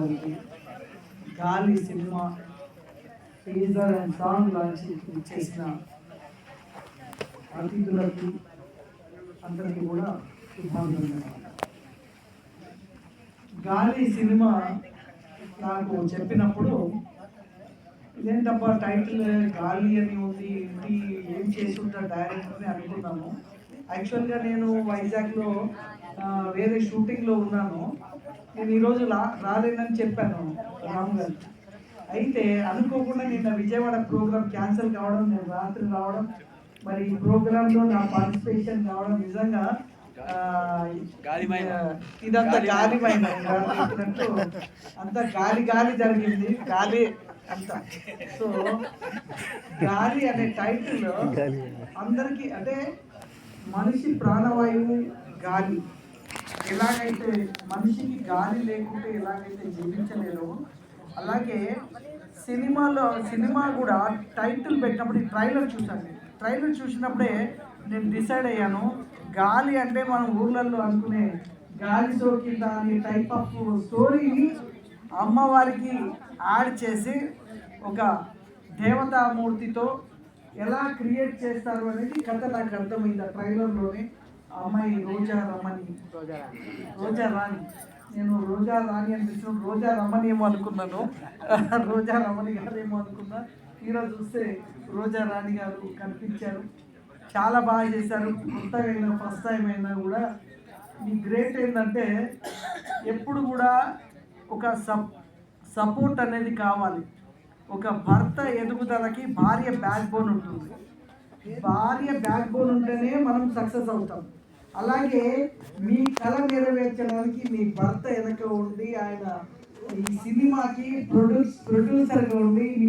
గారికి, గాలి cinema teaser and song launch చేసిన అతిథులకి అందరికీ కూడా శుభాభినందనలు. గాలి సినిమా నాకు చెప్పినప్పుడు ఇదేంటబ్బా టైటిల్ గాలి అని ఉంది, ఏంటి ఏం చేస్తుంటారు డైరెక్టర్ అని అనుకున్నాను. యాక్చువల్గా నేను వైజాగ్లో వేరే షూటింగ్లో ఉన్నాను. నేను ఈరోజు రాలేనని చెప్పాను రాము గారు. అయితే అనుకోకుండా నిన్న విజయవాడ ప్రోగ్రామ్ క్యాన్సిల్ కావడం, నేను రాత్రి రావడం, మరి ఈ ప్రోగ్రాంలో నా పార్టిసిపేషన్ కావడం నిజంగా ఇదంతా గాలిమైన చెప్పినట్టు అంత గాలి గాలి జరిగింది. గాలి అంత. సో గాలి అనే టైటిల్ అందరికీ, అంటే మనిషి ప్రాణవాయువు గాలి, ఎలాగైతే మనిషికి గాలి లేకుంటే ఎలాగైతే జీవించలేదో అలాగే సినిమా కూడా టైటిల్ పెట్టినప్పుడు ట్రైలర్ చూసాను. ట్రైలర్ చూసినప్పుడే నేను డిసైడ్ అయ్యాను, గాలి అంటే మనం ఊర్లలో అనుకునే గాలి సోకిందా అనే టైప్ ఆఫ్ స్టోరీని అమ్మవారికి యాడ్ చేసి ఒక దేవతామూర్తితో ఎలా క్రియేట్ చేస్తారు అనేది కథ నాకు అర్థమైంది. ఆ ట్రైలర్లోనే అమ్మాయి రోజా రాణి, నేను రోజా రాణి అనిపించిన రోజా రమణి ఏమో అనుకున్నాను, రోజా రమణి గారు ఏమో అనుకున్నా. ఈరోజు చూస్తే రోజా రాణి గారు కనిపించారు. చాలా బాగా చేశారు. కొత్తగా అయినా ఫస్ట్ టైం అయినా కూడా మీ గ్రేట్ ఏంటంటే ఎప్పుడు కూడా ఒక సపోర్ట్ అనేది కావాలి. ఒక భర్త ఎదుగుదలకి భార్య బ్యాక్ బోన్ ఉంటుంది. భార్య బ్యాక్ బోన్ ఉంటేనే మనం సక్సెస్ అవుతాం. అలాగే మీ కళ నెరవేర్చడానికి మీ భర్త వెనక ఉండి ఆయన ఈ సినిమాకి ప్రొడ్యూసర్గా ఉండి మీ